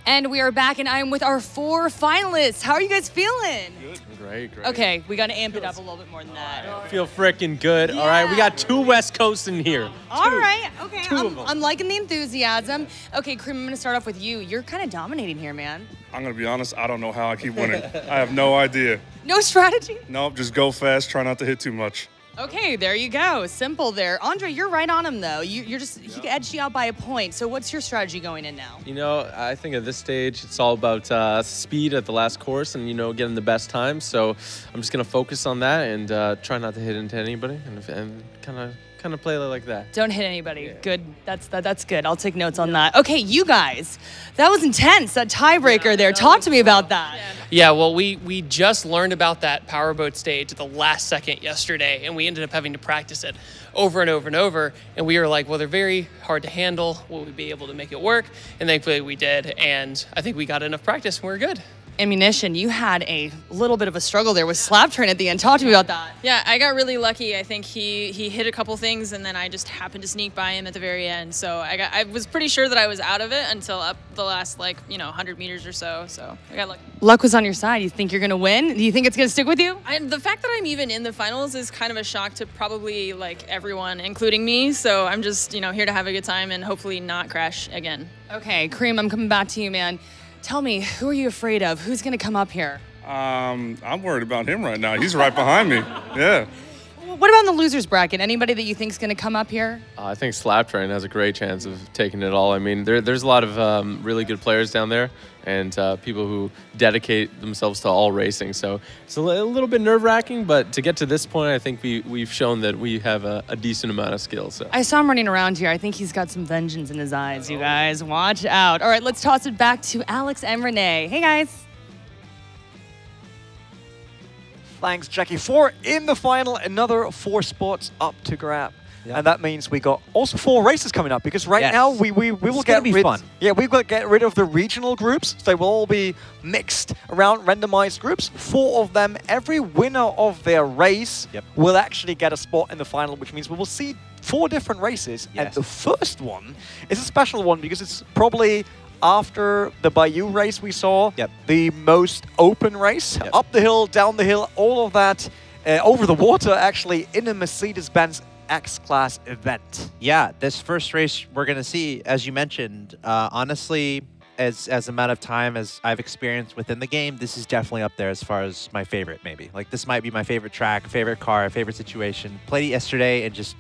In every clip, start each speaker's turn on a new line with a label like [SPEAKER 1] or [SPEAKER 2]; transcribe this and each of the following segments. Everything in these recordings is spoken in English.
[SPEAKER 1] And we are back, and I'm with our 4 finalists. How are you guys feeling?
[SPEAKER 2] Good. Great.
[SPEAKER 1] Okay, we got to amp it up a little bit more than that.
[SPEAKER 2] I feel freaking good.
[SPEAKER 1] Yeah.
[SPEAKER 2] All right, we got 2 West Coasts in here.
[SPEAKER 1] All right, okay.
[SPEAKER 2] Two of them.
[SPEAKER 1] I'm liking the enthusiasm. Okay, Cream, I'm going to start off with you. You're kind of dominating here, man.
[SPEAKER 3] I'm going to be honest, I don't know how I keep winning. I have no idea.
[SPEAKER 1] No strategy?
[SPEAKER 3] Nope, just go fast, try not to hit too much.
[SPEAKER 1] Okay, there you go. Simple there. Andre, you're right on him, though. He edged you out by a point. So what's your strategy going in now?
[SPEAKER 2] You know, I think at this stage, it's all about speed at the last course and, you know, getting the best time. So I'm just going to focus on that and try not to hit into anybody and kind of play like that.
[SPEAKER 1] Don't hit anybody. Yeah. Good. That's good. I'll take notes on that. Okay, you guys. That was intense, that tiebreaker there. Talk to me about that.
[SPEAKER 4] Yeah, well, we just learned about that powerboat stage at the last second yesterday, and we ended up having to practice it over and over and over. And we were like, well, they're very hard to handle. Will we be able to make it work? And thankfully we did. And I think we got enough practice and we're good.
[SPEAKER 1] Ammunition, you had a little bit of a struggle there with Slaptrain at the end. Talk to me about that.
[SPEAKER 5] Yeah, I got really lucky. I think he hit a couple things, and then I just happened to sneak by him at the very end. So I was pretty sure that I was out of it until up the last 100 meters or so. So I got lucky.
[SPEAKER 1] Luck was on your side. You think you're gonna win? Do you think it's gonna stick with you?
[SPEAKER 5] The fact that I'm even in the finals is kind of a shock to probably everyone, including me. So I'm just here to have a good time and hopefully not crash again.
[SPEAKER 1] Okay, Cream, I'm coming back to you, man. Tell me, who are you afraid of? Who's going to come up here?
[SPEAKER 3] I'm worried about him right now. He's right behind me. Yeah.
[SPEAKER 1] What about in the losers bracket? Anybody that you think is going to come up here?
[SPEAKER 2] I think Slaptrain has a great chance of taking it all. I mean, there's a lot of really good players down there and people who dedicate themselves to all racing. So it's a little bit nerve-wracking, but to get to this point, I think we've shown that we have a decent amount of skill. So
[SPEAKER 1] I saw him running around here. I think he's got some vengeance in his eyes, you guys. Watch out. All right, let's toss it back to Alex and Renee. Hey, guys.
[SPEAKER 6] Thanks, Jackie. 4 in the final, another 4 spots up to grab. Yep. And that means we got also 4 races coming up, because right now we will get rid. Yeah, we've got to get rid of the regional groups. So they will all be mixed around randomized groups. 4 of them, every winner of their race will actually get a spot in the final, which means we will see 4 different races. Yes. And the first one is a special one because it's probably after the Bayou race we saw, the most open race. Up the hill, down the hill, all of that, over the water actually, in a Mercedes-Benz X-Class event.
[SPEAKER 7] Yeah, this first race we're going to see, as you mentioned, honestly, as amount of time as I've experienced within the game, this is definitely up there as far as my favorite, maybe. Like, this might be my favorite track, favorite car, favorite situation. Played it yesterday and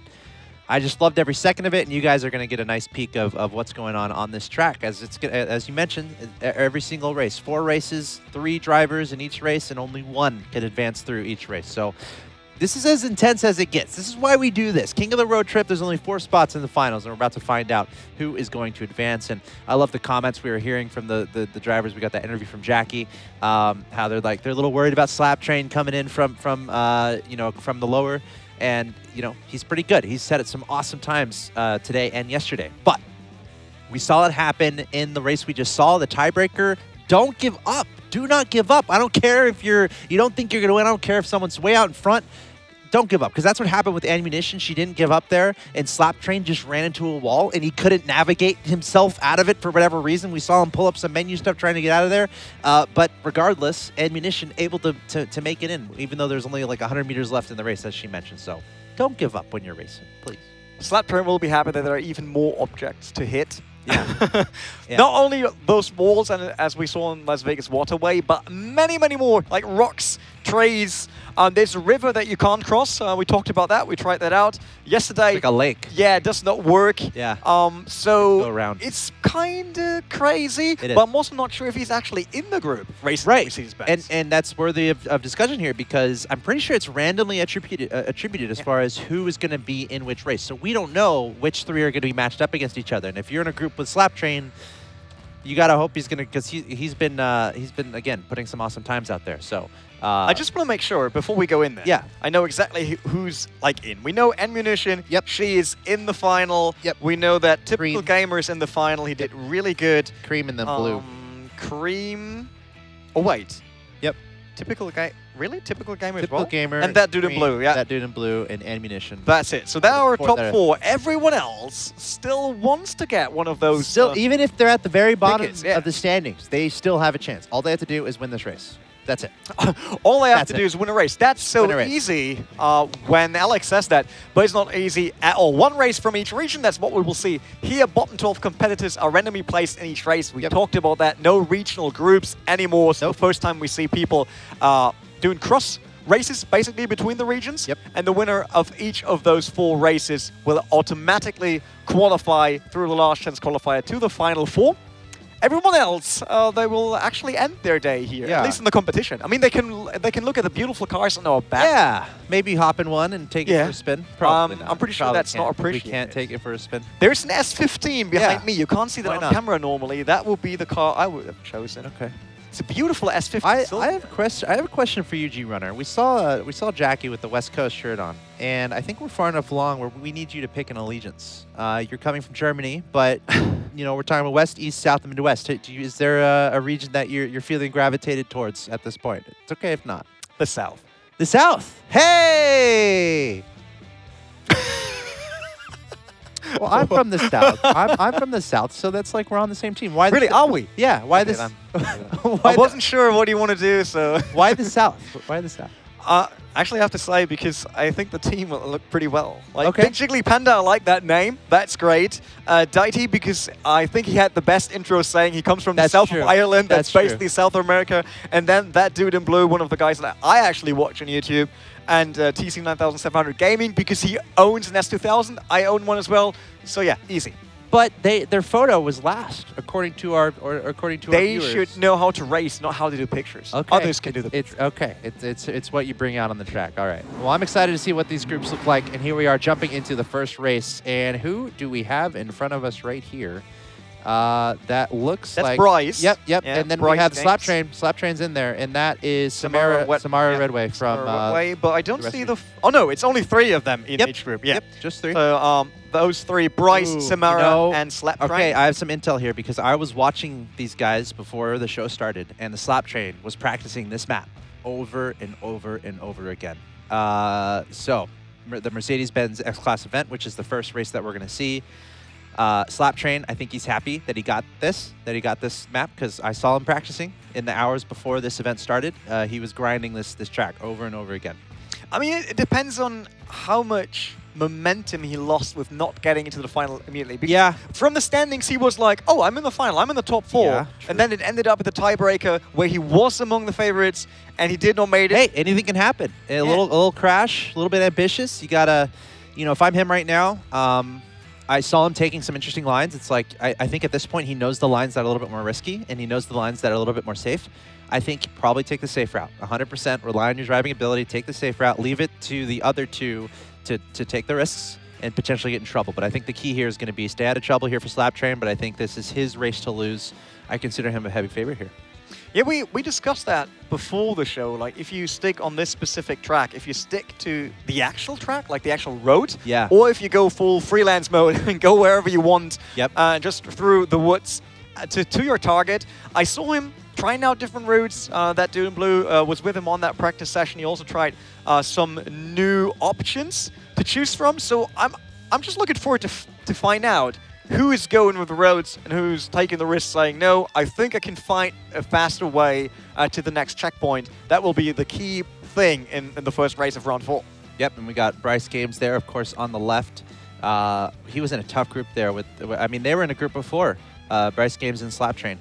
[SPEAKER 7] I just loved every second of it, and you guys are going to get a nice peek of what's going on this track. As you mentioned, every single race. 4 races, 3 drivers in each race, and only 1 can advance through each race. So this is as intense as it gets. This is why we do this. King of the Road Trip, there's only 4 spots in the finals, and we're about to find out who is going to advance. And I love the comments we were hearing from the drivers. We got that interview from Jackie, how they're a little worried about Slaptrain coming in from the lower. And, he's pretty good. He's set at some awesome times today and yesterday. But we saw it happen in the race we just saw, the tiebreaker. Don't give up. Do not give up. I don't care if you don't think you're going to win. I don't care if someone's way out in front. Don't give up, because that's what happened with Ammunition. She didn't give up there, and Slaptrain just ran into a wall, and he couldn't navigate himself out of it for whatever reason. We saw him pull up some menu stuff trying to get out of there. But regardless, Ammunition able to make it in, even though there's only 100 meters left in the race, as she mentioned. So don't give up when you're racing, please.
[SPEAKER 6] Slaptrain will be happy that there are even more objects to hit.
[SPEAKER 7] Yeah.
[SPEAKER 6] Not only those walls, and as we saw in Las Vegas Waterway, but many, many more, like rocks, trees. There's a river that you can't cross. We talked about that. We tried that out yesterday.
[SPEAKER 7] Like a lake.
[SPEAKER 6] Yeah, it does not work.
[SPEAKER 7] Yeah.
[SPEAKER 6] So
[SPEAKER 7] go around.
[SPEAKER 6] It's kind of crazy.
[SPEAKER 7] It is.
[SPEAKER 6] But I'm also not sure if he's actually in the group racing Mercedes-Benz.
[SPEAKER 7] And that's worthy of discussion here, because I'm pretty sure it's randomly attributed as far as who is going to be in which race. So we don't know which 3 are going to be matched up against each other. And if you're in a group with Slaptrain, you gotta hope he's gonna, because he's been again putting some awesome times out there. So
[SPEAKER 6] I just want to make sure before we go in there.
[SPEAKER 7] Yeah.
[SPEAKER 6] I know exactly who's in. We know Ammunition.
[SPEAKER 7] Yep.
[SPEAKER 6] She is in the final.
[SPEAKER 7] Yep.
[SPEAKER 6] We know that Typical
[SPEAKER 7] Cream.
[SPEAKER 6] Gamer is in the final. He did really good.
[SPEAKER 7] Cream in the blue.
[SPEAKER 6] Cream. Oh wait.
[SPEAKER 7] Yep.
[SPEAKER 6] Typical guy. Really? Typical gamer as
[SPEAKER 7] Typical
[SPEAKER 6] well?
[SPEAKER 7] gamer.
[SPEAKER 6] And that dude in
[SPEAKER 7] green,
[SPEAKER 6] blue, yeah.
[SPEAKER 7] That dude in blue and ammunition.
[SPEAKER 6] That's it. So that are our top
[SPEAKER 7] there.
[SPEAKER 6] 4. Everyone else still wants to get one of those.
[SPEAKER 7] Still, even if they're at the very bottom
[SPEAKER 6] tickets, yeah.
[SPEAKER 7] of the standings, they still have a chance. All they have to do is win this race. That's it.
[SPEAKER 6] All I have to do is win a race. That's so
[SPEAKER 7] Win a race.
[SPEAKER 6] easy when Alex says that, but it's not easy at all. One race from each region, that's what we will see. Here, bottom 12 competitors are randomly placed in each race. We talked about that. No regional groups anymore. So the first time we see people doing cross races, basically, between the regions. And the winner of each of those 4 races will automatically qualify through the last chance qualifier to the final 4. Everyone else, they will actually end their day here, at least in the competition. I mean, they can look at the beautiful cars on our back.
[SPEAKER 7] Yeah, maybe hop in one and take it for a spin. Probably not.
[SPEAKER 6] I'm pretty sure that's not appreciated.
[SPEAKER 7] We can't take it for a spin.
[SPEAKER 6] There's an S15 behind me. You can't see that on camera normally. That would be the car I would have chosen.
[SPEAKER 7] Okay.
[SPEAKER 6] It's a beautiful S15.
[SPEAKER 7] I have a question for you, G Runner. We saw Jackie with the West Coast shirt on, and I think we're far enough along where we need you to pick an allegiance. You're coming from Germany, but you know we're talking about West, East, South, and Midwest. Is there a region that you're feeling gravitated towards at this point? It's okay if not.
[SPEAKER 6] The South.
[SPEAKER 7] The South. Hey. Well, I'm from the South. I'm from the South, so that's like we're on the same team. Why?
[SPEAKER 6] Really? Are we?
[SPEAKER 7] Yeah. Why this?
[SPEAKER 6] I wasn't sure what you want to do, so.
[SPEAKER 7] Why the South? Why the South?
[SPEAKER 6] Actually, I have to say because I think the team will look pretty well. Like Big Jiggly Panda, I like that name. That's great. Daiti, because I think he had the best intro saying he comes from the south of Ireland. That's basically South America. And then that dude in blue, one of the guys that I actually watch on YouTube. And TC9700 Gaming, because he owns an S2000. I own one as well. So yeah, easy.
[SPEAKER 7] But their photo was last, according to our viewers.
[SPEAKER 6] They should know how to race, not how to do pictures.
[SPEAKER 7] Okay.
[SPEAKER 6] Others can do the pictures.
[SPEAKER 7] It's what you bring out on the track. All right. Well, I'm excited to see what these groups look like. And here we are jumping into the first race. And who do we have in front of us right here? That looks like...
[SPEAKER 6] That's Bryce.
[SPEAKER 7] Yep.
[SPEAKER 6] Yeah,
[SPEAKER 7] and then
[SPEAKER 6] Bryce
[SPEAKER 7] we have the Slap
[SPEAKER 6] Games.
[SPEAKER 7] Train. Slap Train's in there. And that is Samara Redway from...
[SPEAKER 6] Redway, but I don't see the... Oh, no, it's only 3 of them in each group. Yeah.
[SPEAKER 7] Yep, just 3.
[SPEAKER 6] So, those 3, Bryce, Samara, and Slap Train.
[SPEAKER 7] Okay, I have some intel here because I was watching these guys before the show started, and the Slap Train was practicing this map over and over and over again. So, the Mercedes-Benz X-Class event, which is the first race that we're going to see. Slap Train, I think he's happy that he got this map because I saw him practicing in the hours before this event started. He was grinding this track over and over again.
[SPEAKER 6] I mean, it depends on how much momentum he lost with not getting into the final immediately. Because from the standings, he was like, oh, I'm in the final, I'm in the top 4.
[SPEAKER 7] Yeah,
[SPEAKER 6] and then it ended up at the tiebreaker where he was among the favorites and he did not make it.
[SPEAKER 7] Hey, anything can happen. A little crash, a little bit ambitious. You gotta, you know, if I'm him right now, I saw him taking some interesting lines. It's like, I think at this point he knows the lines that are a little bit more risky and he knows the lines that are a little bit more safe. I think probably take the safe route. 100% rely on your driving ability, take the safe route, leave it to the other 2 to take the risks and potentially get in trouble. But I think the key here is going to be stay out of trouble here for Slap Train, but I think this is his race to lose. I consider him a heavy favorite here.
[SPEAKER 6] Yeah, we discussed that before the show. Like, if you stick on this specific track, if you stick to the actual track, like the actual road, or if you go full freelance mode and go wherever you want, just through the woods to your target. I saw him trying out different routes. That dude in blue was with him on that practice session. He also tried some new options to choose from. So I'm just looking forward to find out who is going with the roads and who's taking the risk saying, no, I think I can find a faster way to the next checkpoint. That will be the key thing in the first race of round 4.
[SPEAKER 7] Yep, and we got Bryce Games there, of course, on the left. He was in a tough group there. I mean, they were in a group before, Bryce Games and Slap Train.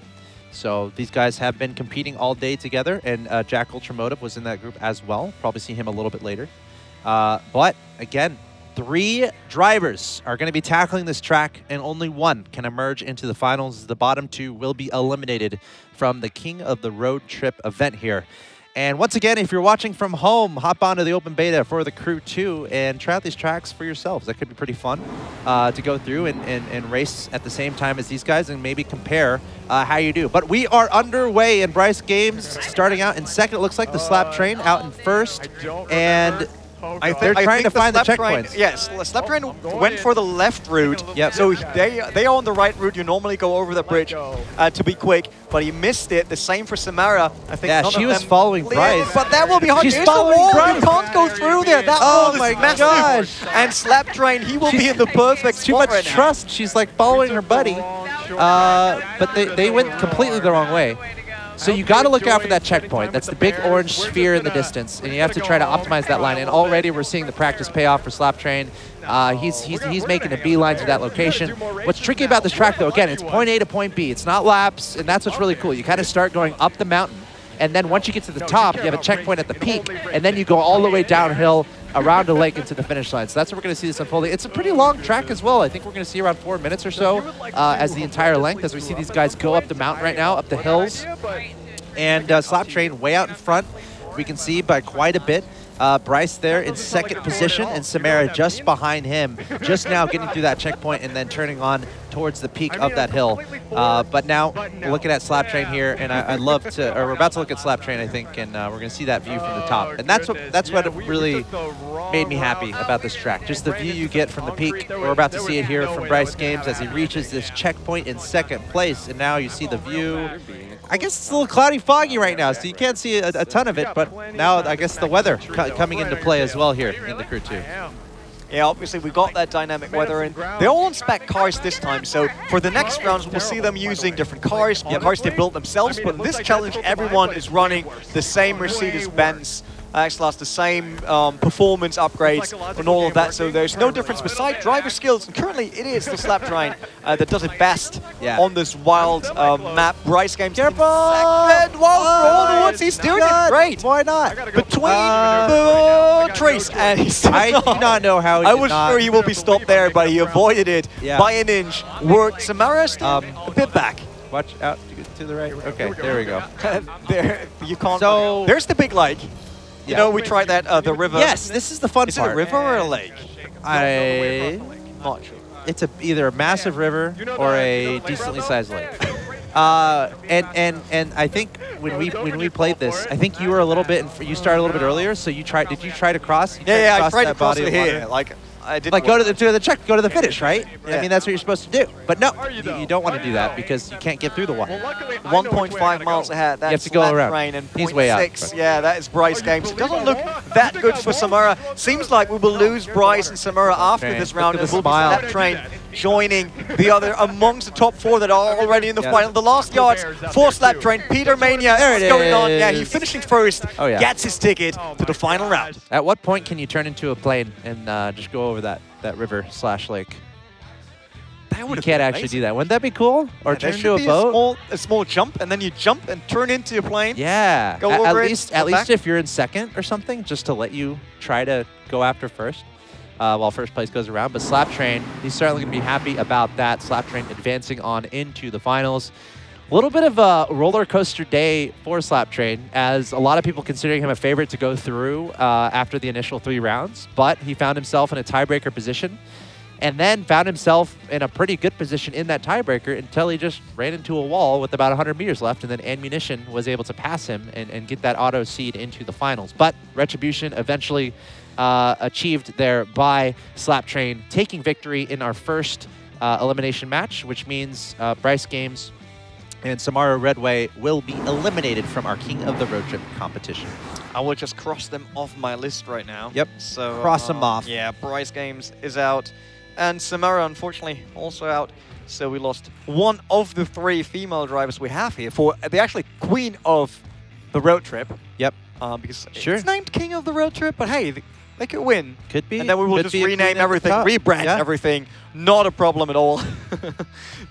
[SPEAKER 7] So these guys have been competing all day together, and Jack Ultramotive was in that group as well. Probably see him a little bit later. But, again, 3 drivers are going to be tackling this track, and only 1 can emerge into the finals. The bottom 2 will be eliminated from the King of the Road Trip event here. And once again, if you're watching from home, hop onto the open beta for the Crew 2 and try out these tracks for yourselves. That could be pretty fun to go through and race at the same time as these guys and maybe compare how you do. But we are underway in Bryce Games, starting out in second. It looks like the Slap Train out in first. And They're trying to find the checkpoints.
[SPEAKER 6] Yes, Slaptrain went for the left route.
[SPEAKER 7] Yep.
[SPEAKER 6] So they are on the right route. You normally go over the bridge to be quick, but he missed it. The same for Samara. I think
[SPEAKER 7] Yeah, she was following Bryce.
[SPEAKER 6] But that will be hard.
[SPEAKER 7] She's
[SPEAKER 6] There's the
[SPEAKER 7] following
[SPEAKER 6] wall.
[SPEAKER 7] Bryce.
[SPEAKER 6] You can't go through there. That wall is massive.
[SPEAKER 7] Gosh.
[SPEAKER 6] And Slaptrain, he will be in the perfect
[SPEAKER 7] Too
[SPEAKER 6] spot
[SPEAKER 7] much
[SPEAKER 6] right now.
[SPEAKER 7] trust. She's like following her buddy. But they went completely the wrong way. So you got to look out for that checkpoint. That's the big orange sphere in the distance, and you have to try to optimize that line. And already we're seeing the practice pay off for Slaptrain. He's making a beeline to that location. What's tricky about this track, though, again, it's point A to point B. It's not laps, and that's what's really cool. You kind of start going up the mountain, and then once you get to the top, you have a checkpoint at the peak, and then you go all the way downhill around a lake into the finish line. So that's where we're going to see this unfolding. It's a pretty long track as well. I think we're going to see around 4 minutes or so as the entire length, as we see these guys go up the mountain right now, up the hills. And Slaptrain way out in front, we can see by quite a bit. Bryce there in second position, and Samara just behind him, just now getting through that checkpoint and then turning on towards the peak of that hill. But now looking at Slaptrain here, and I'd love to, or we're about to look at Slaptrain, I think, and we're going to see that view from the top. And that's what really made me happy about this track. Just the view you get from the peak. We're about to see it here from Bryce Games as he reaches this checkpoint in second place, and now you see the view. I guess it's a little cloudy, foggy right now, so you can't see a ton of it, but now I guess the weather coming into play as well here in the Crew 2.
[SPEAKER 6] Yeah, obviously we got that dynamic weather, and they're all on spec cars this time, so for the next rounds we'll see them using different cars, cars they built themselves, but in this challenge everyone is running the same Mercedes-Benz X-Class, the same performance upgrades and all of that, so there's no difference beside driver skills, and currently it is the Slaptrain that does it best on this wild map. Bryce Games
[SPEAKER 7] Careful!
[SPEAKER 6] second. Whoa, for all the ones he's doing it great.
[SPEAKER 7] Why not?
[SPEAKER 6] Between the trees, and he's
[SPEAKER 7] I do not know how he
[SPEAKER 6] I
[SPEAKER 7] did
[SPEAKER 6] was
[SPEAKER 7] not.
[SPEAKER 6] sure he will be stopped there, but he avoided it by an inch. Worked Samara still a bit back.
[SPEAKER 7] Watch out to the right. Okay, there we go.
[SPEAKER 6] There, you can't.
[SPEAKER 7] So
[SPEAKER 6] there's the big lake. You know, we tried that, the river.
[SPEAKER 7] Yes, this is the fun
[SPEAKER 6] Is
[SPEAKER 7] part.
[SPEAKER 6] it a river or a lake?
[SPEAKER 7] Not sure. It's either a massive river or a decently sized lake. And I think when we played this, I think you were a little bit. You started a little bit earlier, so you tried. Did you try to cross?
[SPEAKER 6] Yeah, I tried to cross it here. Like I didn't.
[SPEAKER 7] Like go to the finish, right? Yeah. I mean, that's what you're supposed to do. But no, you don't want to do that because you can't get through the wall.
[SPEAKER 6] 1.5 miles ahead. That's
[SPEAKER 7] you have to go around.
[SPEAKER 6] And
[SPEAKER 7] He's way out.
[SPEAKER 6] 0.6. Yeah, that is Bryce Games. It doesn't look that good for Samara. Seems like we will lose Bryce and Samara after this round.
[SPEAKER 7] Look at
[SPEAKER 6] And
[SPEAKER 7] the
[SPEAKER 6] we'll
[SPEAKER 7] smile.
[SPEAKER 6] be Slaptrain joining the other amongst the top 4 that are already in the final. The last yards for Slaptrain. Peter Mania is going on. Yeah, he's finishing first.
[SPEAKER 7] Oh, yeah.
[SPEAKER 6] Gets his ticket to the final round.
[SPEAKER 7] At what point can you turn into a plane and just go over that river/lake? You can't actually do that. Wouldn't that be cool? Or turn into a boat?
[SPEAKER 6] A small jump, and then you jump and turn into a plane.
[SPEAKER 7] Yeah.
[SPEAKER 6] Go
[SPEAKER 7] at
[SPEAKER 6] over it,
[SPEAKER 7] least
[SPEAKER 6] go back.
[SPEAKER 7] if you're in second or something, just to let you try to go after first while first place goes around. But Slaptrain, he's certainly going to be happy about that. Slaptrain advancing on into the finals. A little bit of a roller coaster day for Slaptrain, as a lot of people considering him a favorite to go through after the initial 3 rounds. But he found himself in a tiebreaker position, and then found himself in a pretty good position in that tiebreaker until he just ran into a wall with about 100 meters left, and then Ammunition was able to pass him and get that auto seed into the finals. But Retribution eventually achieved there by Slaptrain, taking victory in our first elimination match, which means Bryce Games and Samara Redway will be eliminated from our King of the Road Trip competition.
[SPEAKER 6] I will just cross them off my list right now.
[SPEAKER 7] Yep.
[SPEAKER 6] So
[SPEAKER 7] cross them off.
[SPEAKER 6] Yeah, Bryce Games is out, and Samara unfortunately also out. So we lost one of the 3 female drivers we have here for the actually queen of the road trip.
[SPEAKER 7] Yep.
[SPEAKER 6] Because
[SPEAKER 7] Sure.
[SPEAKER 6] it's named King of the Road Trip, but hey, they could win.
[SPEAKER 7] Could be.
[SPEAKER 6] And then we will
[SPEAKER 7] Could
[SPEAKER 6] just
[SPEAKER 7] be a
[SPEAKER 6] rename
[SPEAKER 7] queen at the
[SPEAKER 6] everything,
[SPEAKER 7] top.
[SPEAKER 6] rebrand
[SPEAKER 7] Yeah.
[SPEAKER 6] everything. Not a problem at all.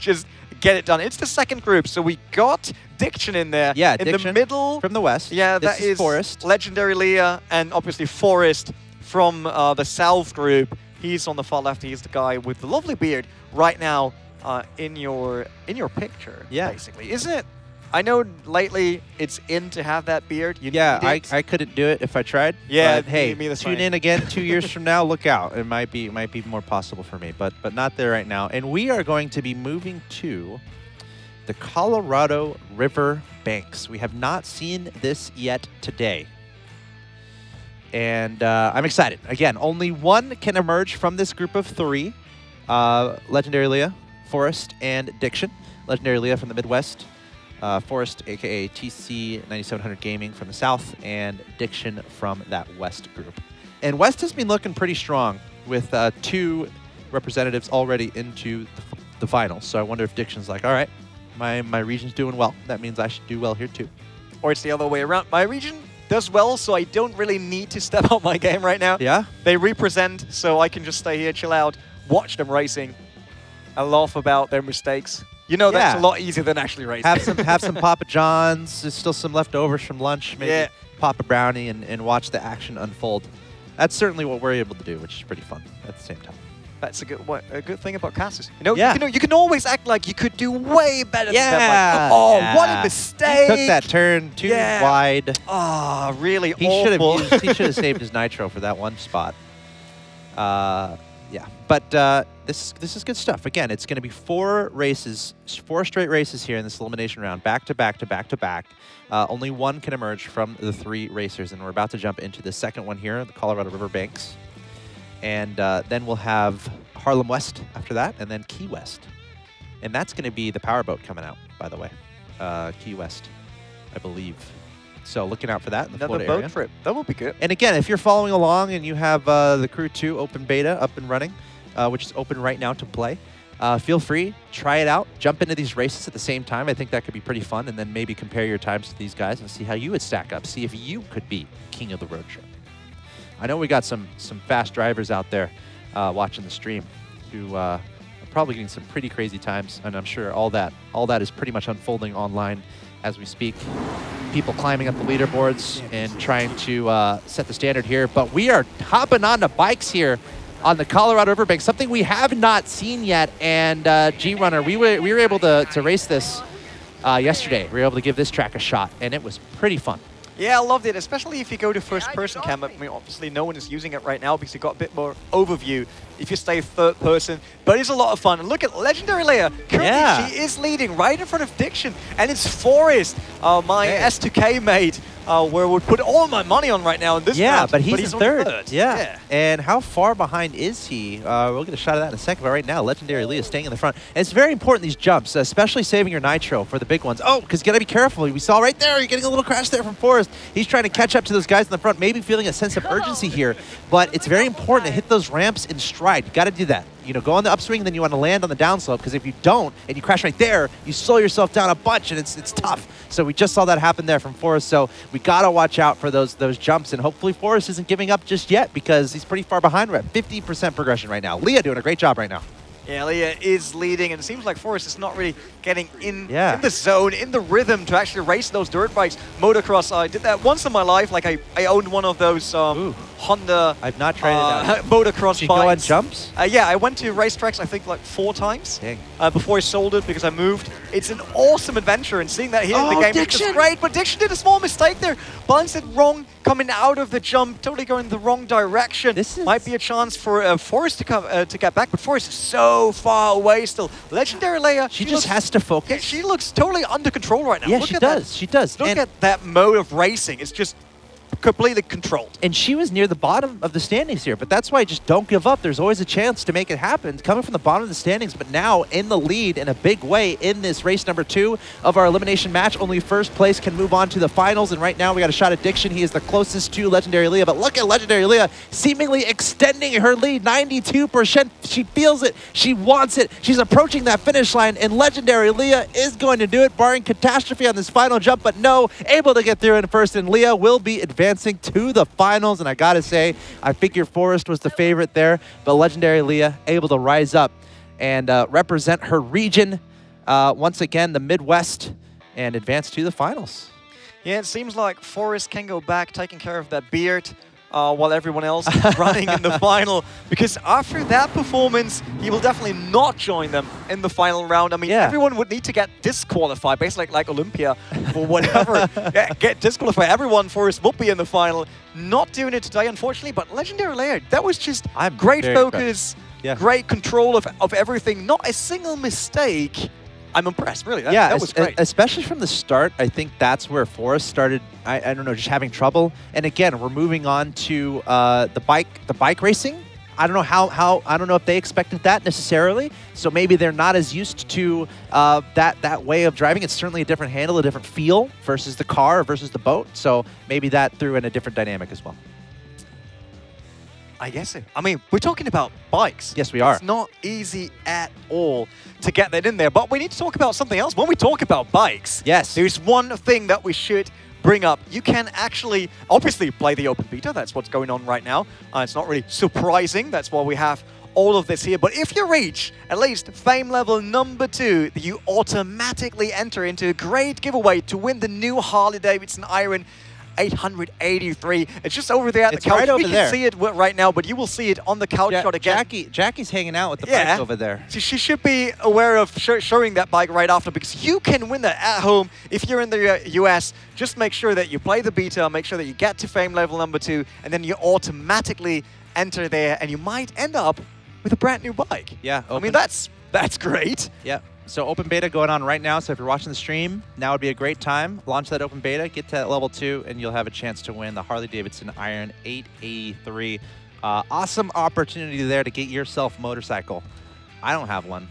[SPEAKER 6] Just get it done. It's the second group, so we got Diction in there.
[SPEAKER 7] Yeah,
[SPEAKER 6] in
[SPEAKER 7] Diction
[SPEAKER 6] the middle
[SPEAKER 7] from the west.
[SPEAKER 6] Yeah,
[SPEAKER 7] This
[SPEAKER 6] that is
[SPEAKER 7] Forrest.
[SPEAKER 6] Legendary Leah, and obviously Forrest from the South group. He's on the far left. He's the guy with the lovely beard right now in your picture.
[SPEAKER 7] Yeah.
[SPEAKER 6] Basically, isn't it? I know lately it's in to have that beard. You need it.
[SPEAKER 7] I couldn't do it if I tried.
[SPEAKER 6] Yeah,
[SPEAKER 7] but hey,
[SPEAKER 6] me the
[SPEAKER 7] tune
[SPEAKER 6] same.
[SPEAKER 7] in again 2 years from now. Look out, it might be more possible for me, but not there right now. And we are going to be moving to the Colorado River banks. We have not seen this yet today. And I'm excited. Again, only one can emerge from this group of 3. Legendary Leah, Forrest, and Diction. Legendary Leah from the Midwest. Forrest, a.k.a. TC 9700 Gaming from the South. And Diction from that West group. And West has been looking pretty strong with 2 representatives already into the finals. So I wonder if Diction's like, all right, my region's doing well. That means I should do well here too.
[SPEAKER 6] Or it's the other way around. My region does well, so I don't really need to step up my game right now.
[SPEAKER 7] Yeah?
[SPEAKER 6] They represent, so I can just stay here, chill out, watch them racing, and laugh about their mistakes. You know, that's a lot easier than actually racing.
[SPEAKER 7] Have some Papa John's. There's still some leftovers from lunch. Maybe pop a brownie and watch the action unfold. That's certainly what we're able to do, which is pretty fun at the same time.
[SPEAKER 6] That's a good thing about casters. You know, you can always act like you could do way better than them. Like, oh, what a mistake!
[SPEAKER 7] He took that turn too wide.
[SPEAKER 6] Oh, really
[SPEAKER 7] he
[SPEAKER 6] awful.
[SPEAKER 7] He should have saved his nitro for that one spot. Yeah, but this is good stuff. Again, it's going to be 4 races, 4 straight races here in this elimination round, back to back to back to back. Only one can emerge from the 3 racers, and we're about to jump into the second one here, the Colorado River Banks. And then we'll have Harlem West after that, and then Key West. And that's going to be the powerboat coming out, by the way. Key West, I believe. So looking out for that in the Florida area.
[SPEAKER 6] Another boat trip. That will be good.
[SPEAKER 7] And again, if you're following along and you have the Crew 2 open beta up and running, which is open right now to play, feel free, try it out, jump into these races at the same time. I think that could be pretty fun, and then maybe compare your times to these guys and see how you would stack up, see if you could be king of the road trip. I know we got some fast drivers out there watching the stream who are probably getting some pretty crazy times, and I'm sure all that is pretty much unfolding online as we speak. People climbing up the leaderboards and trying to set the standard here, but we are hopping on the bikes here on the Colorado Riverbank, something we have not seen yet. And G-Runner, we were able to race this yesterday. We were able to give this track a shot, and it was pretty fun.
[SPEAKER 6] Yeah, I loved it, especially if you go to first-person cam. I mean, obviously, no one is using it right now because you got a bit more overview if you stay third person. But it's a lot of fun. And look at Legendary Leia. Currently, she is leading right in front of Diction. And it's Forrest, my S2K mate, where I would put all my money on right now in this round.
[SPEAKER 7] But he's in third. Yeah. And how far behind is he? We'll get a shot of that in a second. But right now, Legendary Leia staying in the front. And it's very important, these jumps, especially saving your nitro for the big ones. Oh, because you got to be careful. We saw right there, you're getting a little crash there from Forrest. He's trying to catch up to those guys in the front, maybe feeling a sense of urgency here. But it's very important to hit those ramps in stride. You got to do that. You know, go on the upswing, and then you want to land on the downslope, because if you don't and you crash right there, you slow yourself down a bunch, and it's tough. So we just saw that happen there from Forrest. So we got to watch out for those jumps, and hopefully Forrest isn't giving up just yet, because he's pretty far behind. We're at 50% progression right now. Leah doing a great job right now.
[SPEAKER 6] Yeah, Leah is leading, and it seems like Forrest is not really getting in the zone, in the rhythm to actually race those dirt bikes. Motocross, I did that once in my life. Like, I owned one of those Honda
[SPEAKER 7] I've not tried it out.
[SPEAKER 6] motocross
[SPEAKER 7] Did you
[SPEAKER 6] bikes.
[SPEAKER 7] go on jumps?
[SPEAKER 6] Yeah, I went to racetracks, I think, like 4 times before I sold it because I moved. It's an awesome adventure, and seeing that here in the game is just great. But Diction did a small mistake there. Balanced it wrong, coming out of the jump, totally going the wrong direction. This might be a chance for Forrest to come to get back, but Forrest is so far away still. Legendary Leia,
[SPEAKER 7] she just has to focus.
[SPEAKER 6] Yeah, she looks totally under control right now.
[SPEAKER 7] Yeah,
[SPEAKER 6] Look
[SPEAKER 7] she
[SPEAKER 6] at
[SPEAKER 7] does.
[SPEAKER 6] That.
[SPEAKER 7] She does.
[SPEAKER 6] Look at that mode of racing. It's just completely controlled.
[SPEAKER 7] And she was near the bottom of the standings here, but that's why just don't give up. There's always a chance to make it happen. Coming from the bottom of the standings, but now in the lead in a big way in this race number 2 of our elimination match. Only first place can move on to the finals, and right now we got a shot at Diction. He is the closest to Legendary Leia, but look at Legendary Leia seemingly extending her lead, 92%. She feels it. She wants it. She's approaching that finish line, and Legendary Leia is going to do it, barring catastrophe on this final jump, but no, able to get through in first, and Leia will be advancing to the finals. And I gotta say, I figure Forrest was the favorite there, but Legendary Leia able to rise up and represent her region once again, the Midwest, and advance to the finals.
[SPEAKER 6] Yeah, it seems like Forrest can go back taking care of that beard while everyone else is running in the final, because after that performance, he will definitely not join them in the final round. I mean, everyone would need to get disqualified, basically like Olympia or whatever. Get disqualified. Everyone, Forrest will be in the final. Not doing it today, unfortunately, but Legendary Leia, that was just great focus, great control of everything. Not a single mistake. I'm impressed, really.
[SPEAKER 7] That
[SPEAKER 6] was great.
[SPEAKER 7] Especially from the start, I think that's where Forrest started, I don't know, just having trouble. And again, we're moving on to the bike racing. I don't know I don't know if they expected that necessarily. So maybe they're not as used to that way of driving. It's certainly a different handle, a different feel versus the car versus the boat. So maybe that threw in a different dynamic as well.
[SPEAKER 6] I guess so. I mean, we're talking about bikes.
[SPEAKER 7] Yes, we are.
[SPEAKER 6] It's not easy at all to get that in there. But we need to talk about something else. When we talk about bikes,
[SPEAKER 7] yes,
[SPEAKER 6] there's one thing that we should bring up. You can actually, obviously, play the open beta. That's what's going on right now. It's not really surprising. That's why we have all of this here. But if you reach at least fame level number 2, you automatically enter into a great giveaway to win the new Harley-Davidson Iron 883. It's just over there at the couch.
[SPEAKER 7] Right over
[SPEAKER 6] we can see it right now, but you will see it on the couch shot again.
[SPEAKER 7] Jackie's hanging out with the bike over there.
[SPEAKER 6] So she should be aware of showing that bike right after, because you can win that at home if you're in the US. Just make sure that you play the beta, make sure that you get to fame level number 2, and then you automatically enter there, and you might end up with a brand new bike.
[SPEAKER 7] Yeah,
[SPEAKER 6] I mean, that's great.
[SPEAKER 7] Yeah. So open beta going on right now. So if you're watching the stream, now would be a great time. Launch that open beta, get to that level 2, and you'll have a chance to win the Harley-Davidson Iron 883. Awesome opportunity there to get yourself a motorcycle. I don't have one.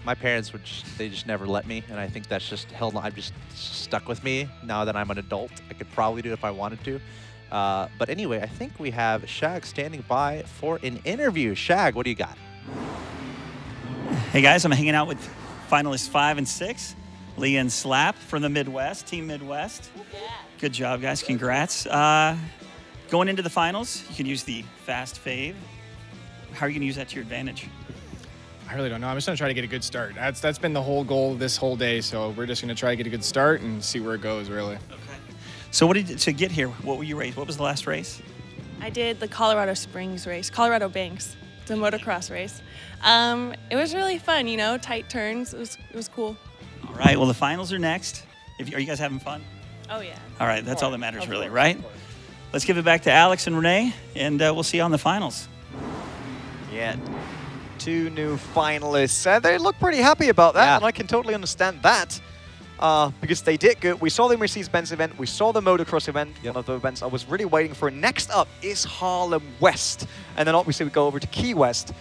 [SPEAKER 7] My parents they just never let me, and I think that's just held on. I've just stuck with me now that I'm an adult. I could probably do it if I wanted to. But anyway, I think we have Shag standing by for an interview. Shag, what do you got?
[SPEAKER 8] Hey guys, I'm hanging out with finalists 5 and 6, Lee and Slap from the Midwest, Team Midwest. Yeah. Good job, guys. Congrats. Going into the finals, you can use the fast-fav. How are you going to use that to your advantage?
[SPEAKER 9] I really don't know. I'm just going to try to get a good start. That's been the whole goal this whole day, so we're just going to try to get a good start and see where it goes, really. Okay.
[SPEAKER 8] So to get here, what were you race? What was the last race?
[SPEAKER 10] I did the Colorado Springs race, Colorado Banks. It's a motocross race. It was really fun, you know, tight turns. It was cool.
[SPEAKER 8] All right, well, the finals are next. Are you guys having fun?
[SPEAKER 10] Oh, yeah.
[SPEAKER 8] All right, that's all that matters, really, right? Let's give it back to Alex and Renee, and we'll see you on the finals.
[SPEAKER 6] Yeah, 2 new finalists. They look pretty happy about that, and I can totally understand that. Because they did good. We saw the Mercedes-Benz event. We saw the motocross event, one of the events I was really waiting for. Next up is Harlem West. And then obviously we go over to Key West.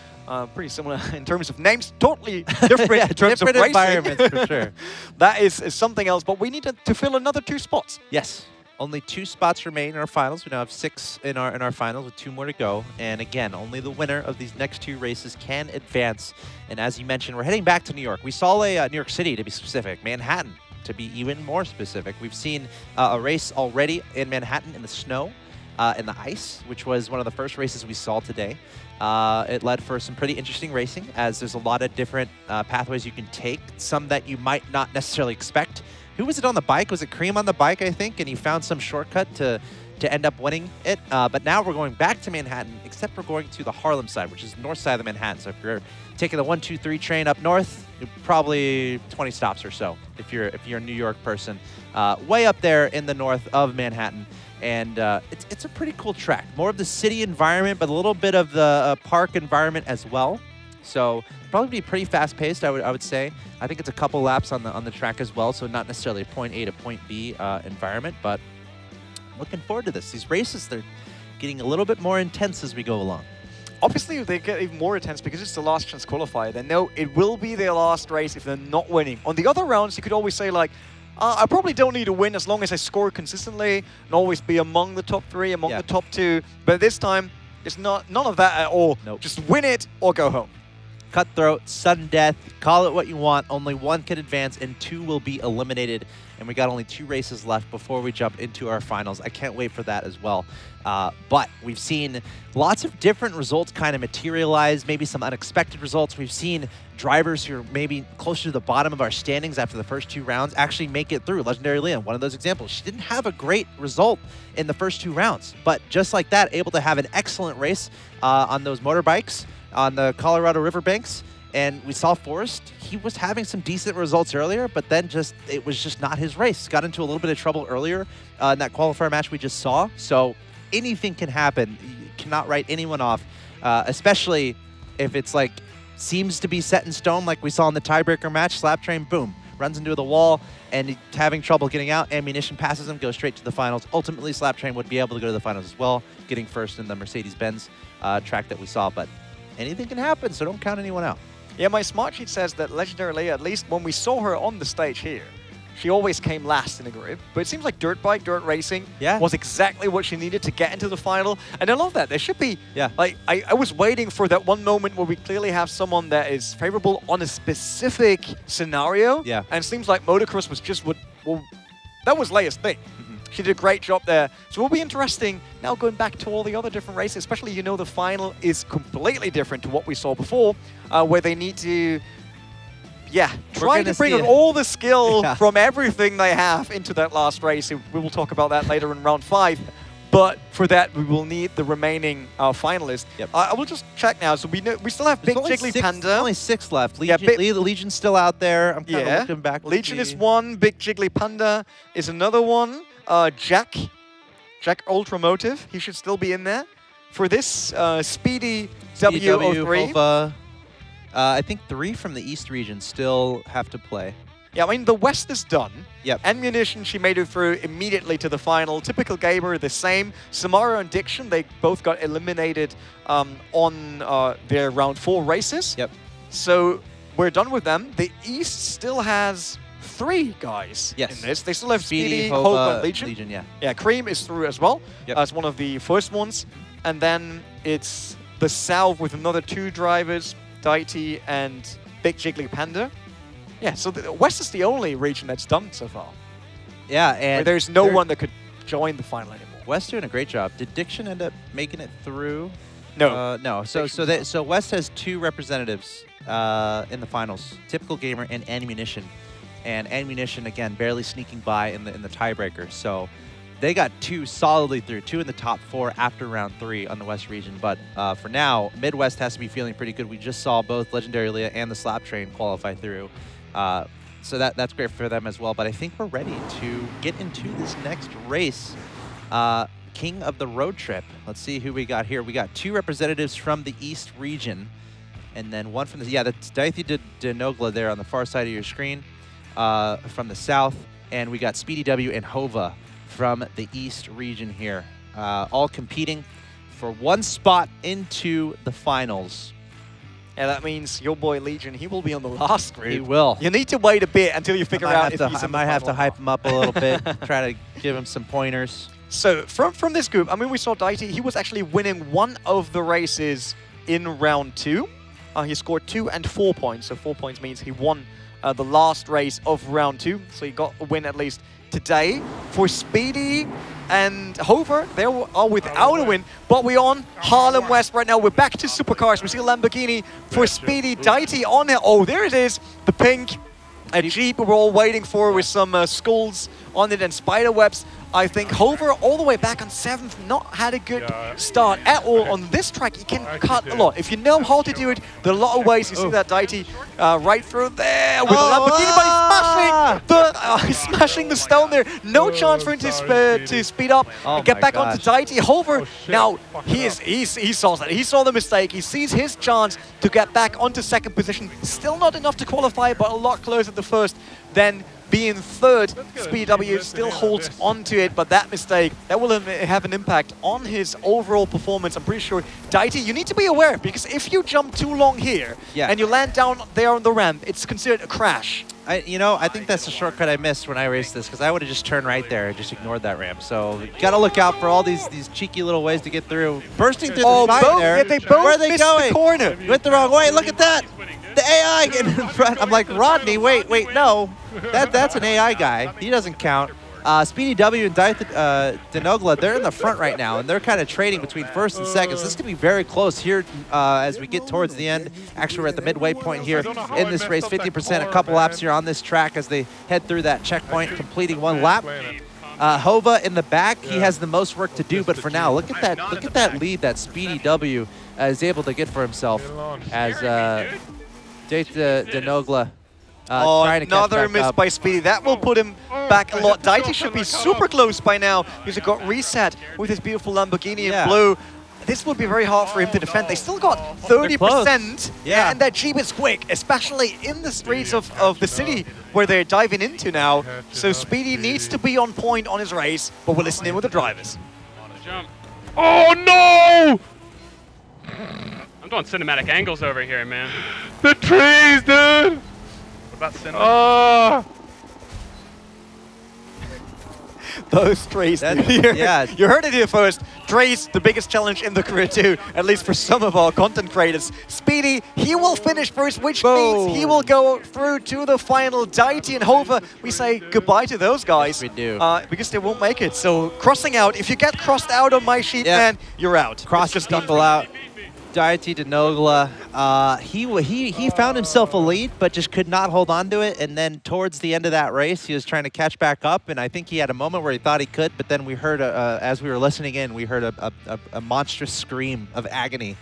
[SPEAKER 6] Pretty similar in terms of names, totally different in terms of racing.
[SPEAKER 7] Environments, for sure.
[SPEAKER 6] That is something else, but we need to fill another 2 spots.
[SPEAKER 7] Yes. Only 2 spots remain in our finals. We now have 6 in our finals with 2 more to go. And again, only the winner of these next 2 races can advance. And as you mentioned, we're heading back to New York. We saw New York City, to be specific, Manhattan, to be even more specific. We've seen a race already in Manhattan in the snow, in the ice, which was one of the first races we saw today. It led for some pretty interesting racing, as there's a lot of different pathways you can take, some that you might not necessarily expect. Who was it on the bike? Was it Cream on the bike, I think? And he found some shortcut to end up winning it. But now we're going back to Manhattan, except we're going to the Harlem side, which is the north side of the Manhattan. So if you're taking the 123 train up north, probably 20 stops or so if you're a New York person. Way up there in the north of Manhattan. And it's a pretty cool track. More of the city environment, but a little bit of the park environment as well. So probably be pretty fast-paced, I would say. I think it's a couple laps on the track as well, so not necessarily a point A to point B environment, but looking forward to this. These races, they're getting a little bit more intense as we go along.
[SPEAKER 6] Obviously, they get even more intense because it's the last chance qualifier. They know it will be their last race if they're not winning. On the other rounds, you could always say, like, I probably don't need to win as long as I score consistently and always be among the top 3, among the top 2. But this time, it's none of that at all.
[SPEAKER 7] Nope.
[SPEAKER 6] Just win it or go home.
[SPEAKER 7] Cutthroat, sudden death, call it what you want. Only 1 can advance and 2 will be eliminated. And we got only 2 races left before we jump into our finals. I can't wait for that as well. But we've seen lots of different results kind of materialize, maybe some unexpected results. We've seen drivers who are maybe closer to the bottom of our standings after the first 2 rounds actually make it through. Legendary Leon, one of those examples. She didn't have a great result in the first 2 rounds, but just like that, able to have an excellent race on those motorbikes on the Colorado riverbanks. And we saw Forrest, he was having some decent results earlier, but then it was just not his race. Got into a little bit of trouble earlier in that qualifier match we just saw. So anything can happen. You cannot write anyone off, especially if it's like seems to be set in stone like we saw in the tiebreaker match. Slaptrain, boom, runs into the wall and having trouble getting out. Ammunition passes him, goes straight to the finals. Ultimately, Slaptrain would be able to go to the finals as well, getting first in the Mercedes-Benz track that we saw. But anything can happen, so don't count anyone out.
[SPEAKER 6] Yeah, my smart sheet says that Legendary Leah, at least when we saw her on the stage here, she always came last in a group. But it seems like dirt racing was exactly what she needed to get into the final. And I love that. There should be, like, I was waiting for that one moment where we clearly have someone that is favorable on a specific scenario.
[SPEAKER 7] Yeah.
[SPEAKER 6] And it seems like motocross was just what, well, that was Leia's thing. She did a great job there. So it'll be interesting now going back to all the other different races, especially, you know, the final is completely different to what we saw before, where they need to, try to bring all the skill from everything they have into that last race. We will talk about that later in round 5. But for that, we will need the remaining finalists. I will just check now. So we still have Big Jiggly Panda.
[SPEAKER 7] Only 6 left. Legion, Legion's still out there. I'm kind of looking back.
[SPEAKER 6] Legion is one. Big Jiggly Panda is another one. Jack Ultramotive, he should still be in there. For this, Speedy W03.
[SPEAKER 7] Hova, I think 3 from the East region still have to play.
[SPEAKER 6] Yeah, I mean, the West is done.
[SPEAKER 7] Yep.
[SPEAKER 6] Ammunition, she made it through immediately to the final. Typical Gamer, the same. Samara and Diction, they both got eliminated on their round 4 races.
[SPEAKER 7] Yep.
[SPEAKER 6] So we're done with them. The East still has 3 guys in this. They still have Speedy, Hova, and Legion. Yeah, Cream is through as well as one of the first ones. And then it's the South with another 2 drivers, Daiti and Big Jiggly Panda. Yeah, so the West is the only region that's done so far.
[SPEAKER 7] Yeah, and
[SPEAKER 6] where there's no one that could join the final anymore.
[SPEAKER 7] West doing a great job. Did Diction end up making it through?
[SPEAKER 6] No.
[SPEAKER 7] No. So West has 2 representatives in the finals: Typical Gamer and Ammunition. And Ammunition, again, barely sneaking by in the tiebreaker. So they got 2 solidly through, 2 in the top 4 after round 3 on the West region. But for now, Midwest has to be feeling pretty good. We just saw both Legendary Leah and the Slaptrain qualify through. So that's great for them as well. But I think we're ready to get into this next race. King of the Road Trip. Let's see who we got here. We got 2 representatives from the East region. And then one from the, that's Daiti Denogla there on the far side of your screen. From the South, and we got Speedy W and Hova from the East region here, all competing for 1 spot into the finals.
[SPEAKER 6] Yeah, that means your boy Legion, he will be on the last group.
[SPEAKER 7] He will.
[SPEAKER 6] You need to wait a bit until you figure out if he's in the final.
[SPEAKER 7] I might have to hype him up a little bit, try to give him some pointers.
[SPEAKER 6] So from this group, I mean, we saw Daiti, he was actually winning one of the races in round 2. He scored 2 and 4 points, so 4 points means he won the last race of round 2, so he got a win at least today. For Speedy and Hova, they are without a win, but we're on Harlem West right now. We're back to supercars. We see a Lamborghini for Speedy. Daiti on it. Oh, there it is, the pink. A Jeep we're all waiting for with some skulls on it and spider webs. I think Hova all the way back on 7th, not had a good start at all on this track. You can cut a lot. If you know how to do it, there are a lot of ways. You see that Daiti right through there with the Lamborghini, but he's smashing the stone there. No chance for him to speed up and get back onto Daiti. Hova, now he saw that. He saw the mistake. He sees his chance to get back onto 2nd position. Still not enough to qualify, but a lot closer to 1st than being 3rd. Speedy W still holds on to it, but that mistake, that will have an impact on his overall performance. I'm pretty sure. Daiti, you need to be aware, because if you jump too long here and you land down there on the ramp, it's considered a crash.
[SPEAKER 7] I think that's a shortcut I missed when I raced this, because I would have just turned right there and just ignored that ramp. So you got to look out for all these cheeky little ways to get through. Bursting through the side there.
[SPEAKER 6] Yeah, they both
[SPEAKER 7] Where are they
[SPEAKER 6] missed
[SPEAKER 7] going?
[SPEAKER 6] The corner.
[SPEAKER 7] Went the wrong way. Look at that. The AI getting in front. I'm like, Rodney, wait, no. That's an AI guy. He doesn't count. Speedy W and Daiti Denogla, they're in the front right now, and they're kind of trading between 1st and 2nd. So this could be very close here as we get towards the end. Actually, we're at the midway point here in this race. 50%, a couple laps here on this track as they head through that checkpoint, completing 1 lap. Hova in the back, he has the most work to do, but for now, look at that lead that Speedy W is able to get for himself as Daiti Denogla.
[SPEAKER 6] Another miss by Speedy. That will put him back a lot. Daiti should be super close by now because it got reset with his beautiful Lamborghini in blue. this would be very hard for him to defend. They still got 30%,
[SPEAKER 7] yeah,
[SPEAKER 6] and that Jeep is quick, especially in the streets of the city where they're diving into now. So Speedy needs to be on point on his race, but we're listening with the drivers.
[SPEAKER 11] Jump. Oh no! I'm doing cinematic angles over here, man.
[SPEAKER 12] The trees, dude!
[SPEAKER 11] What about cinema?
[SPEAKER 6] Those trees,
[SPEAKER 7] yeah.
[SPEAKER 6] You heard it here first. Trees, the biggest challenge in the career too, at least for some of our content creators. Speedy, he will finish first, which means he will go through to the final. Daiti and Hover, we say goodbye to those guys.
[SPEAKER 7] Yes, we do.
[SPEAKER 6] Because they won't make it. So crossing out, if you get crossed out on my sheet, man, you're out.
[SPEAKER 7] Cross just people out. Daiti Denogla, he found himself a lead, but just could not hold on to it. And then towards the end of that race, he was trying to catch back up. And I think he had a moment where he thought he could, but then we heard, as we were listening in, we heard a monstrous scream of agony.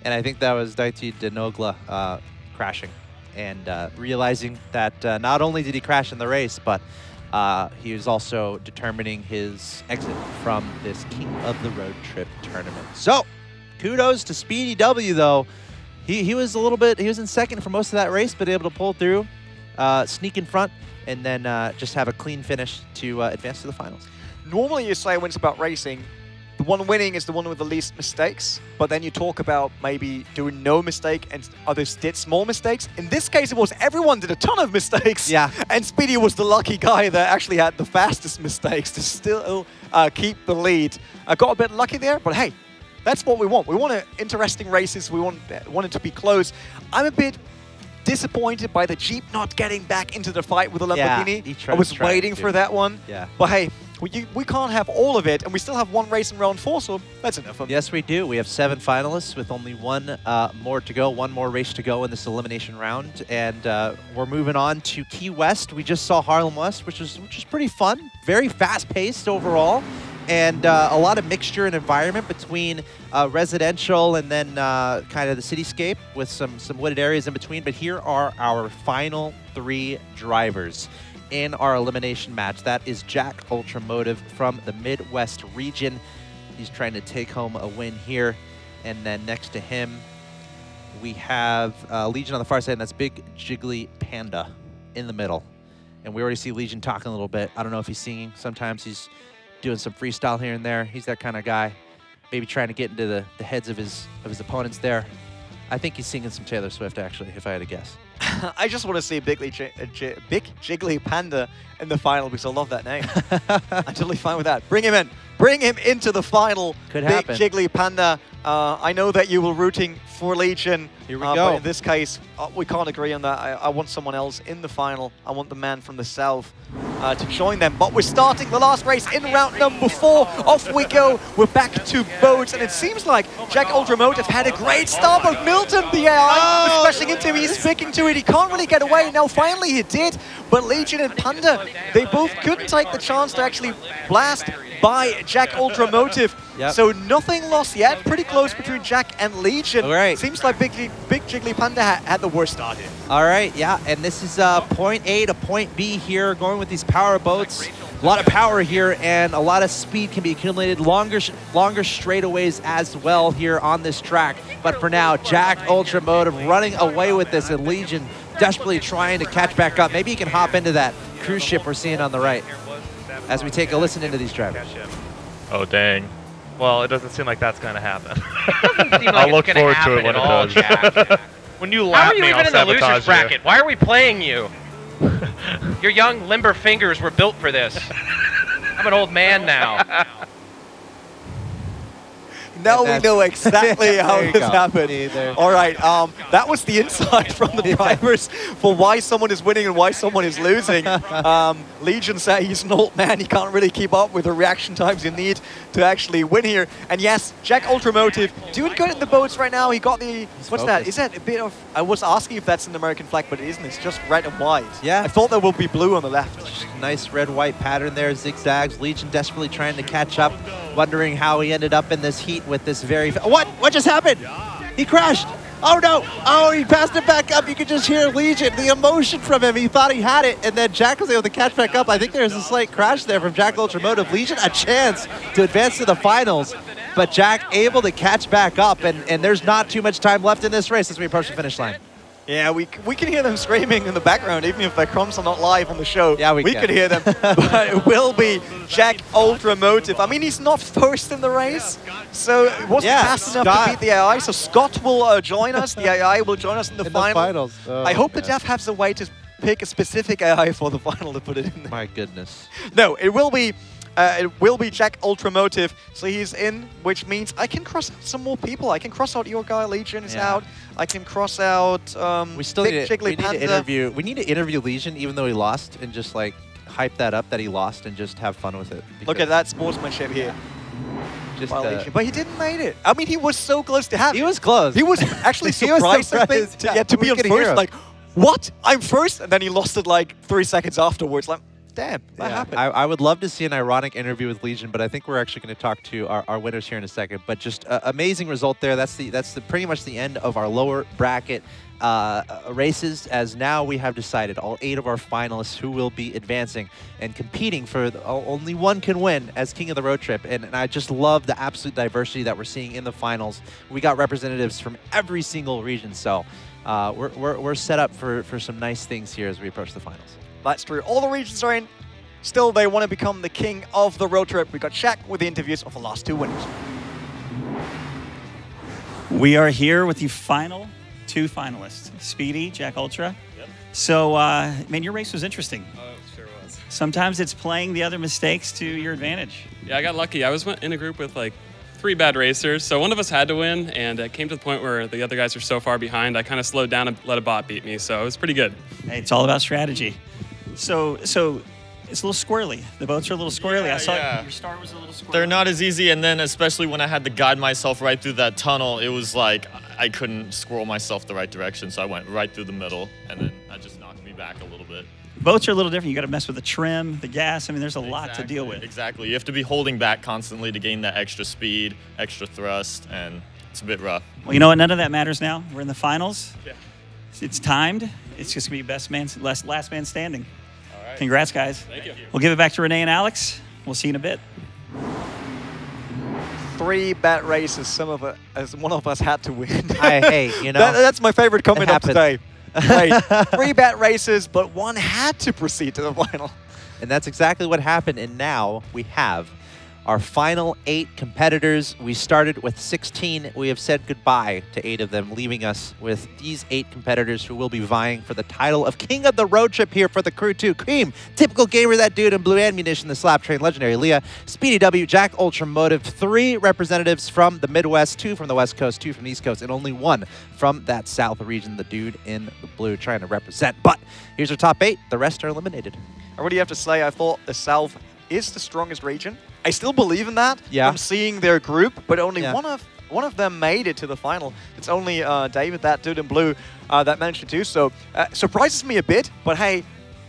[SPEAKER 7] And I think that was Daiti Denogla crashing and realizing that not only did he crash in the race, but he was also determining his exit from this King of the Road Trip tournament. So, kudos to Speedy W, though. He was a little bit, he was in second for most of that race, but able to pull through, sneak in front, and then just have a clean finish to advance to the finals.
[SPEAKER 6] Normally you say when it's about racing, the one winning is the one with the least mistakes, but then you talk about maybe doing no mistake and others did small mistakes. In this case, it was everyone did a ton of mistakes, and Speedy was the lucky guy that actually had the fastest mistakes to still keep the lead. I got a bit lucky there, but hey, that's what we want. We want interesting races. We want it to be close. I'm a bit disappointed by the Jeep not getting back into the fight with the Lamborghini. I was waiting for that one. But hey, we can't have all of it, and we still have one race in round 4, so that's enough of it.
[SPEAKER 7] Yes, we do. We have 7 finalists with only one more to go, one more race to go in this elimination round, and we're moving on to Key West. We just saw Harlem West, which is pretty fun, very fast-paced overall. And a lot of mixture and environment between residential and then kind of the cityscape with some wooded areas in between. But here are our final 3 drivers in our elimination match. That is Jack Ultramotive from the Midwest region. He's trying to take home a win here. And then next to him, we have Legion on the far side, and that's Big Jiggly Panda in the middle. And we already see Legion talking a little bit. I don't know if he's singing. Sometimes he's doing some freestyle here and there. He's that kind of guy. Maybe trying to get into the heads of his opponents there. I think he's singing some Taylor Swift, actually, if I had to guess.
[SPEAKER 6] I just want to see Big Jiggly Panda in the final because I love that name. I'm totally fine with that. Bring him in. Bring him into the final.
[SPEAKER 7] Could
[SPEAKER 6] Big
[SPEAKER 7] happen.
[SPEAKER 6] Jiggly Panda. I know that you were rooting for Legion.
[SPEAKER 7] Here we go.
[SPEAKER 6] But in this case, we can't agree on that. I want someone else in the final. I want the man from the south to join them. But we're starting the last race in round number 4. Off we go. We're back to boats. And it seems like Jack Ultramotive had a great start, but Milton, the AI, was smashing into him. He's sticking to it. He can't really get away. Now, finally, he did. But Legion and Panda, they both couldn't take the chance to actually blast by Jack Ultramotive. So nothing lost yet. Pretty close between Jack and Legion.
[SPEAKER 7] All right.
[SPEAKER 6] Seems like Big Jiggly Panda had the worst start here.
[SPEAKER 7] All right, yeah, and this is point A to point B here, going with these power boats. A lot of power here, and a lot of speed can be accumulated. Longer straightaways as well here on this track. But for now, Jack Ultramotive running away with this, and Legion desperately trying to catch back up. Maybe he can hop into that cruise ship we're seeing on the right as we take a listen into these drivers.
[SPEAKER 12] Oh, dang. Well, it doesn't seem like that's going to happen.
[SPEAKER 13] I'll
[SPEAKER 12] look forward to it when it does.
[SPEAKER 13] Jack.
[SPEAKER 12] When you
[SPEAKER 13] How
[SPEAKER 12] lap
[SPEAKER 13] are you
[SPEAKER 12] me,
[SPEAKER 13] even
[SPEAKER 12] I'll
[SPEAKER 13] in the losers
[SPEAKER 12] sabotage
[SPEAKER 13] bracket?
[SPEAKER 12] you.
[SPEAKER 13] Why are we playing you? Your young, limber fingers were built for this. I'm an old man now.
[SPEAKER 6] Now we know exactly how this happened. All right, that was the insight from the drivers for why someone is winning and why someone is losing. Legion said he's an old man, he can't really keep up with the reaction times you need to actually win here. And yes, Jack Ultramotive doing good in the boats right now. He got the, what's that? Is that a bit of, I was asking if that's an American flag, but it isn't. It's just red and white.
[SPEAKER 7] Yeah.
[SPEAKER 6] I thought there would be blue on the left.
[SPEAKER 7] Nice red-white pattern there, zigzags. Legion desperately trying to catch up, wondering how he ended up in this heat with this very... What just happened? He crashed. Oh, no. Oh, he passed it back up. You could just hear Legion, the emotion from him. He thought he had it, and then Jack was able to catch back up. I think there's a slight crash there from Jack Ultramotive. Legion a chance to advance to the finals. but Jack able to catch back up, and there's not too much time left in this race as we approach the finish line.
[SPEAKER 6] Yeah, we can hear them screaming in the background, even if their comms are not live on the show.
[SPEAKER 7] Yeah, we
[SPEAKER 6] could hear them. But it will be Jack Ultramotive. I mean, he's not first in the race, so it wasn't fast enough to beat the AI. So Scott will join us. The AI will join us in the finals. I hope the Jeff has a way to pick a specific AI for the final to put it in there.
[SPEAKER 7] My goodness.
[SPEAKER 6] No, it will be Jack Ultramotive, so he's in, which means I can cross out some more people. I can cross out your guy, Legion is out. I can cross out
[SPEAKER 7] we need to interview Legion, even though he lost, and just like hype that up that he lost and just have fun with it.
[SPEAKER 6] Look at that sportsmanship here.
[SPEAKER 7] Just,
[SPEAKER 6] but he didn't make it. I mean, he was so close to have it.
[SPEAKER 7] He was close.
[SPEAKER 6] He was actually surprised, I think, to be on first. Like, what? I'm first? And then he lost it like 3 seconds afterwards. Like, damn, that happened.
[SPEAKER 7] I would love to see an ironic interview with Legion, but I think we're actually going to talk to our winners here in a second. But just amazing result there. That's pretty much the end of our lower bracket races, as now we have decided all 8 of our finalists who will be advancing and competing for only one can win as King of the Road Trip. And I just love the absolute diversity that we're seeing in the finals. We got representatives from every single region, so we're set up for some nice things here as we approach the finals.
[SPEAKER 6] That's true. All the regions are in. Still, they want to become the king of the road trip. We got Shaq with the interviews of the last 2 winners.
[SPEAKER 8] We are here with the final 2 finalists, Speedy, Jack Ultra.
[SPEAKER 11] Yep.
[SPEAKER 8] So, man, your race was interesting.
[SPEAKER 11] Oh, it sure was.
[SPEAKER 8] Sometimes it's playing the other mistakes to your advantage.
[SPEAKER 11] Yeah, I got lucky. I was in a group with like 3 bad racers, so one of us had to win, and it came to the point where the other guys were so far behind, I kind of slowed down and let a bot beat me, so it was pretty good.
[SPEAKER 8] Hey, it's all about strategy. So it's a little squirrely. The boats are a little squirrely. I saw your start was a little squirrely.
[SPEAKER 14] They're not as easy, and then especially when I had to guide myself right through that tunnel, it was like I couldn't squirrel myself the right direction, so I went right through the middle, and then that just knocked me back a little bit.
[SPEAKER 8] Boats are a little different. You got to mess with the trim, the gas. I mean, there's a lot to deal with.
[SPEAKER 14] Exactly. You have to be holding back constantly to gain that extra speed, extra thrust, and it's a bit rough.
[SPEAKER 8] Well, you know what? None of that matters now. We're in the finals.
[SPEAKER 11] Yeah.
[SPEAKER 8] It's timed. It's just going to be last man standing.
[SPEAKER 11] All right.
[SPEAKER 8] Congrats, guys.
[SPEAKER 11] Thank you.
[SPEAKER 8] We'll give it back to Renee and Alex. We'll see you in a bit.
[SPEAKER 6] 3 bad races. One of us had to win.
[SPEAKER 7] Hey, you know.
[SPEAKER 6] That's my favorite comment of today. Wait, 3 bad races, but one had to proceed to the final.
[SPEAKER 7] And that's exactly what happened. And now we have our final 8 competitors. We started with 16. We have said goodbye to 8 of them, leaving us with these 8 competitors who will be vying for the title of King of the Road Trip here for the Crew 2. Cream, Typical Gamer, That Dude in Blue Ammunition, the Slap Train, Legendary Leah, Speedy W, Jack Ultramotive, 3 representatives from the Midwest, 2 from the West Coast, 2 from the East Coast, and only 1 from that South region, the Dude in the Blue, trying to represent. But here's our top 8. The rest are eliminated.
[SPEAKER 6] I really have to say, I thought the South is the strongest region. I still believe in that.
[SPEAKER 7] Yeah.
[SPEAKER 6] I'm seeing their group, but only one of them made it to the final. It's only David, That Dude in Blue, that managed to do so. Surprises me a bit, but hey,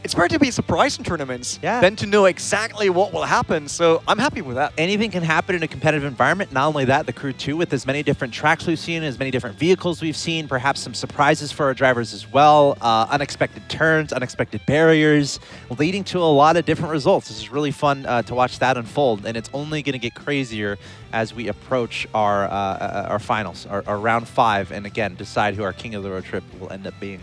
[SPEAKER 6] it's better to be surprised in tournaments than to know exactly what will happen, so I'm happy with that.
[SPEAKER 7] Anything can happen in a competitive environment. Not only that, the Crew 2, with as many different tracks we've seen, as many different vehicles we've seen, perhaps some surprises for our drivers as well, unexpected turns, unexpected barriers, leading to a lot of different results. This is really fun to watch that unfold, and it's only going to get crazier as we approach our finals, our round 5, and again, decide who our King of the Road Trip will end up being.